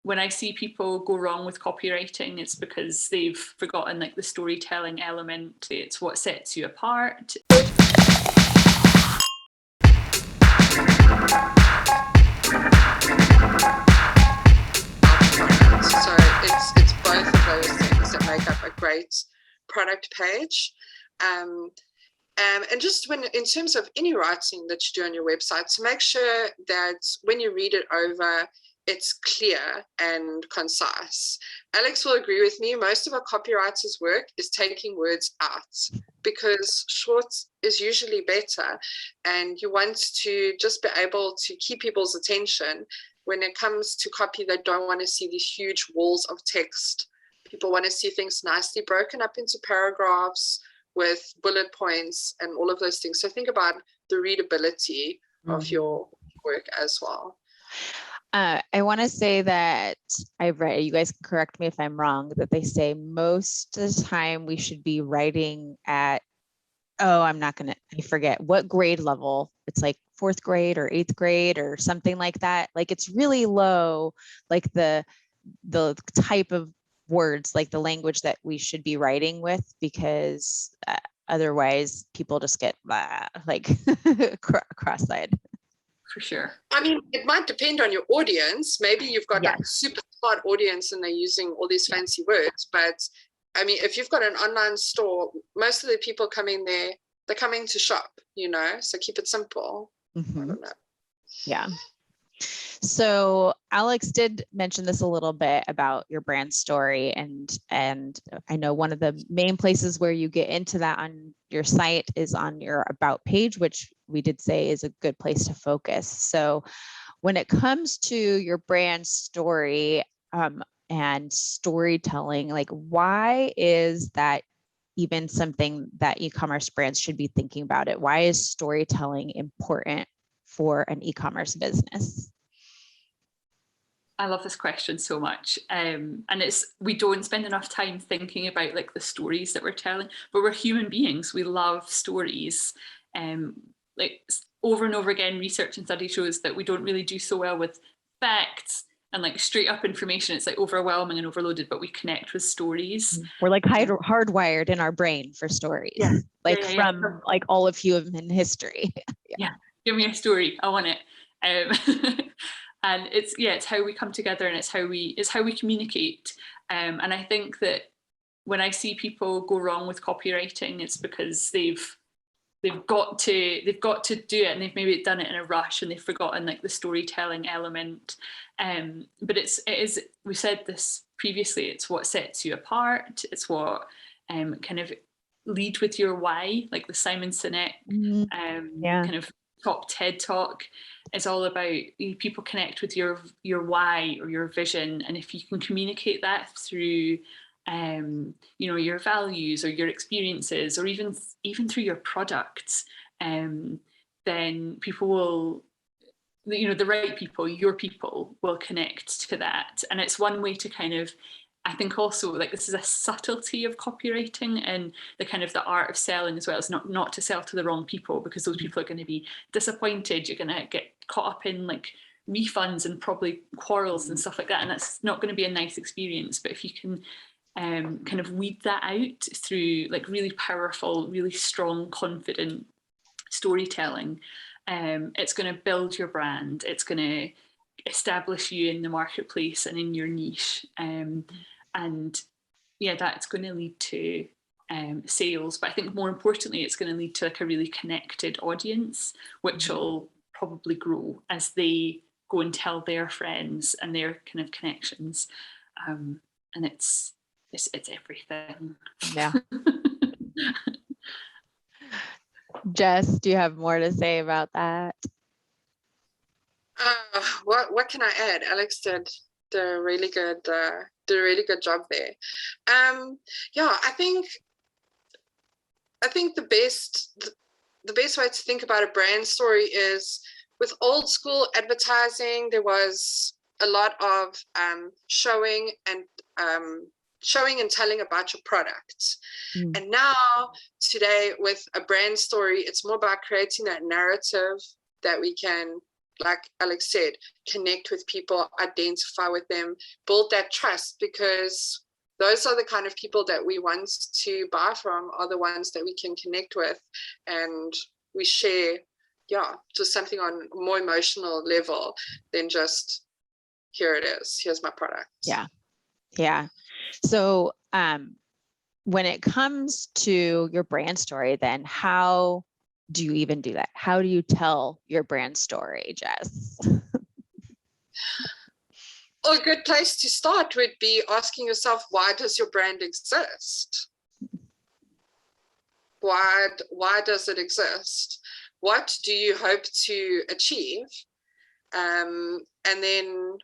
when I see people go wrong with copywriting, it's because they've forgotten like the storytelling element. It's what sets you apart. So it's both of those things that make up a great product page. And just in terms of any writing that you do on your website, to make sure that when you read it over, it's clear and concise. Alex will agree with me. Most of our copywriters' work is taking words out because short is usually better. And you want to just be able to keep people's attention. When it comes to copy, they don't want to see these huge walls of text. People want to see things nicely broken up into paragraphs with bullet points and all of those things. So think about the readability of your work as well. I want to say that I've read, you guys can correct me if I'm wrong, that they say most of the time we should be writing at, I forget what grade level. It's like 4th grade or 8th grade or something like that. Like it's really low, like the type of words, like the language that we should be writing with, because otherwise people just get like cross-eyed. For sure. I mean, it might depend on your audience. Maybe you've got like a super smart audience and they're using all these fancy words. But I mean, if you've got an online store, most of the people coming there, they're coming to shop, so keep it simple. I don't know. Yeah. So Alex did mention this a little bit about your brand story, and I know one of the main places where you get into that on your site is on your about page, which we did say is a good place to focus. So when it comes to your brand story and storytelling, like why is that even something that e-commerce brands should be thinking about it? Why is storytelling important for an e-commerce business? I love this question so much. And we don't spend enough time thinking about like the stories that we're telling, but we're human beings. We love stories. Like over and over again, research and study shows that we don't really do so well with facts and like straight up information. It's like overwhelming and overloaded, but we connect with stories. We're like hardwired in our brain for stories, from like all of human history. Yeah. Give me a story. I want it. And it's how we come together, and it's how we communicate. And I think that when I see people go wrong with copywriting, it's because they've got to do it, and they've maybe done it in a rush, and they've forgotten like the storytelling element. But it is, we said this previously, it's what sets you apart. It's what kind of lead with your why, like the Simon Sinek kind of top TED talk is all about people connect with your why or your vision, and if you can communicate that through your values or your experiences, or even through your products, then people will, the right people, your people, will connect to that. And it's one way to kind of, I think also, like, this is a subtlety of copywriting and the kind of the art of selling as well. It's not to sell to the wrong people, because those people are going to be disappointed. You're going to get caught up in like refunds and probably quarrels and stuff like that, and that's not going to be a nice experience. But if you can kind of weed that out through like really powerful, really strong, confident storytelling, it's going to build your brand. It's going to establish you in the marketplace and in your niche, and that's going to lead to sales. But I think more importantly, it's going to lead to like a really connected audience, which will probably grow as they go and tell their friends and their kind of connections, and it's everything. Yeah. Jess, do you have more to say about that? What can I add? Alex did a really good job there. I think the best way to think about a brand story is, with old school advertising, there was a lot of showing and telling about your product. And now today with a brand story, it's more about creating that narrative that we can like Alex said, connect with people, identify with them, build that trust, because those are the kind of people that we want to buy from, are the ones that we can connect with, and we share, just something on a more emotional level than just, here it is, here's my product. Yeah. So when it comes to your brand story, then how do you even do that? How do you tell your brand story, Jess? Well, a good place to start would be asking yourself, why does your brand exist? Why does it exist? What do you hope to achieve? And then,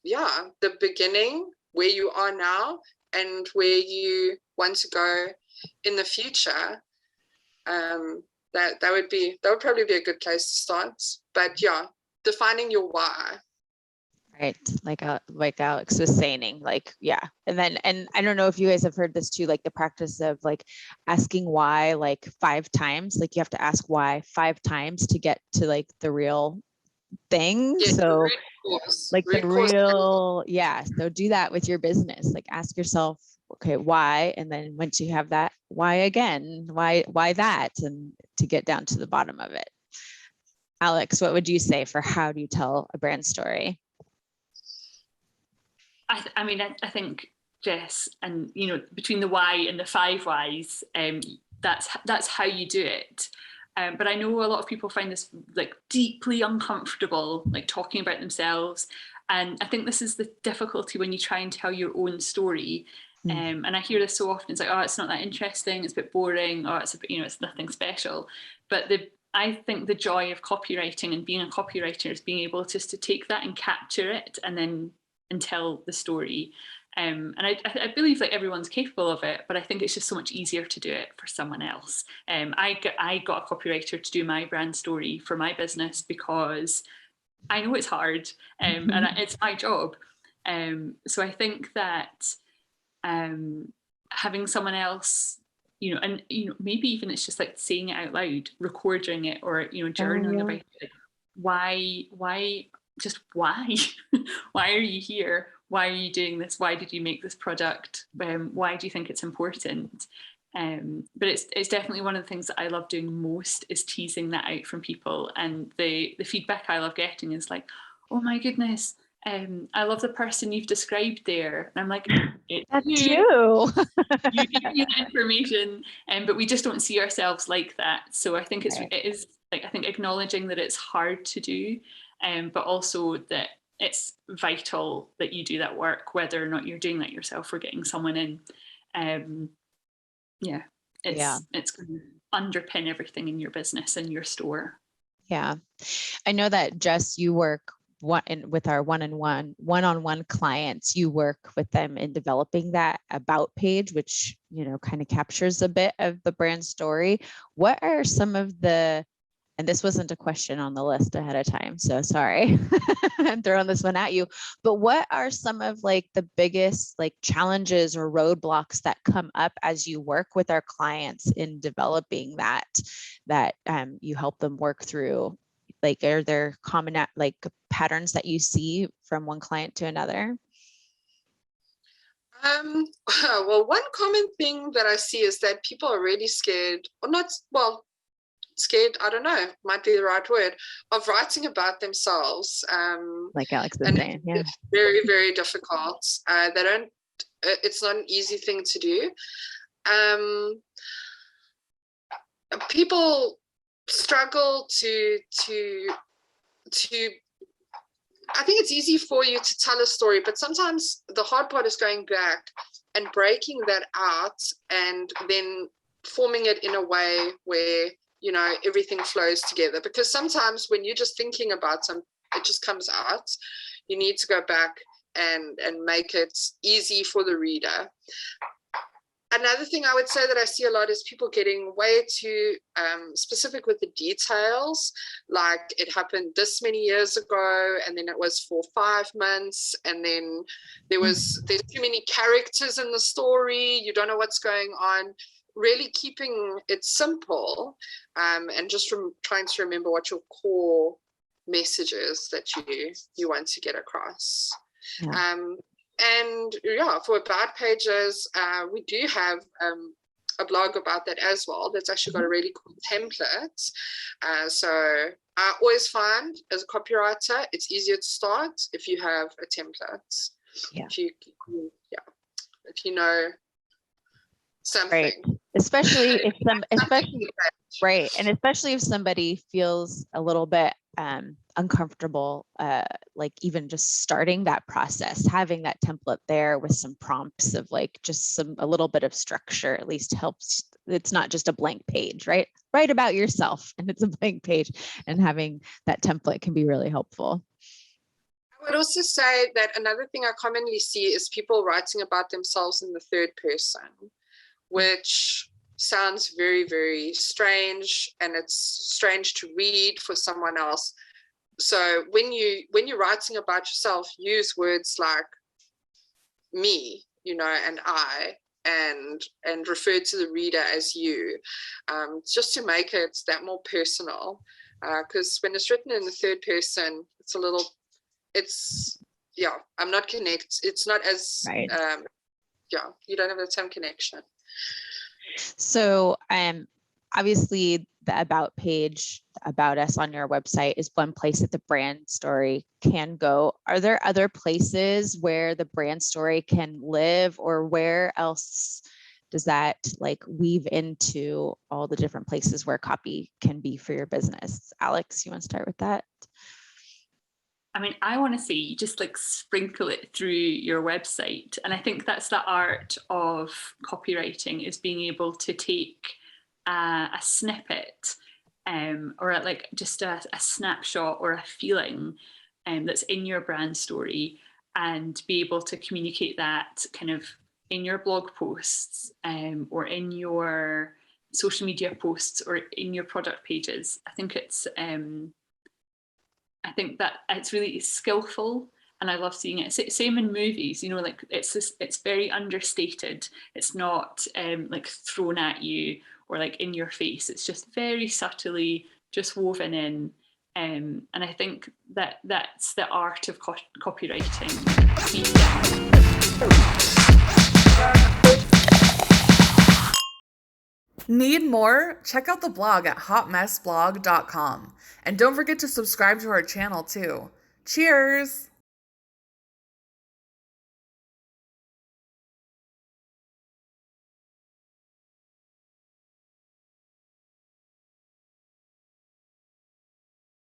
the beginning, where you are now and where you want to go in the future. That would probably be a good place to start. But defining your why. Right, like Alex was saying, and I don't know if you guys have heard this too, like the practice of like asking why like 5 times, like you have to ask why 5 times to get to like the real thing. So like the real, so do that with your business. Like ask yourself, okay, why? And then once you have that, why again? Why that? And to get down to the bottom of it. Alex, what would you say for how do you tell a brand story? I mean, I think, Jess, and between the why and the 5 whys, that's how you do it. But I know a lot of people find this like deeply uncomfortable, like talking about themselves. And I think this is the difficulty when you try and tell your own story. And I hear this so often. It's like, oh, it's not that interesting. It's a bit boring. Or it's a bit, it's nothing special. But I think the joy of copywriting and being a copywriter is being able just to take that and capture it and tell the story. And I believe like everyone's capable of it, but I think it's just so much easier to do it for someone else. I got a copywriter to do my brand story for my business because I know it's hard, and it's my job. So I think that having someone else, maybe even it's just like saying it out loud, recording it, or journaling about it. Like, why? Just why? Why are you here? Why are you doing this? Why did you make this product? Why do you think it's important? But it's definitely one of the things that I love doing most is teasing that out from people. And the feedback I love getting is like, oh my goodness, I love the person you've described there. And I'm like, that's you. You give me the information, but we just don't see ourselves like that. So I think it is like, I think acknowledging that it's hard to do, but also that it's vital that you do that work, whether or not you're doing that yourself or getting someone in. It's going to underpin everything in your business and your store. Yeah, I know that Jess, you work with our one-on-one clients. You work with them in developing that about page, which kind of captures a bit of the brand story. What are some of and this wasn't a question on the list ahead of time, so sorry. I'm throwing this one at you. But what are some of like the biggest like challenges or roadblocks that come up as you work with our clients in developing that you help them work through? Like, are there common like patterns that you see from one client to another? Well, one common thing that I see is that people are really scared, or not, scared, I don't know, might be the right word, of writing about themselves. Like Alex was saying, it's very, very difficult. It's not an easy thing to do. People struggle to I think it's easy for you to tell a story, but sometimes the hard part is going back and breaking that out and then forming it in a way where everything flows together. Because sometimes when you're just thinking about something, it just comes out. You need to go back and make it easy for the reader. Another thing I would say that I see a lot is people getting way too specific with the details. Like, it happened this many years ago, and then it was for 5 months, and then there's too many characters in the story. You don't know what's going on. Really keeping it simple, and just trying to remember what your core messages that you want to get across. Yeah. And yeah, for about pages, we do have a blog about that as well. That's actually got a really cool template. So I always find as a copywriter, it's easier to start if you have a template. Yeah. If you know something. Right. Especially right. And especially if somebody feels a little bit uncomfortable, like even just starting that process, having that template there with some prompts of like just a little bit of structure at least helps. It's not just a blank page, right? Write about yourself and it's a blank page, and having that template can be really helpful. I would also say that another thing I commonly see is people writing about themselves in the third person, which sounds very, very strange, and it's strange to read for someone else. So when you're writing about yourself, use words like me, and I, and refer to the reader as you, just to make it that more personal. Because when it's written in the third person, I'm not connected. It's not as right. You don't have the same connection. So obviously the about page, about us on your website is one place that the brand story can go. Are there other places where the brand story can live, or where else does that like weave into all the different places where copy can be for your business? Alex, you want to start with that? I mean, I want to say you just like sprinkle it through your website. And I think that's the art of copywriting, is being able to take a snippet or like just a snapshot or a feeling that's in your brand story, and be able to communicate that kind of in your blog posts or in your social media posts or in your product pages. I think that it's really skillful, and I love seeing it. Same in movies, like it's very understated. It's not like thrown at you or like in your face. It's just very subtly just woven in. And I think that that's the art of copywriting. Need more? Check out the blog at hotmessblog.com. And don't forget to subscribe to our channel too. Cheers!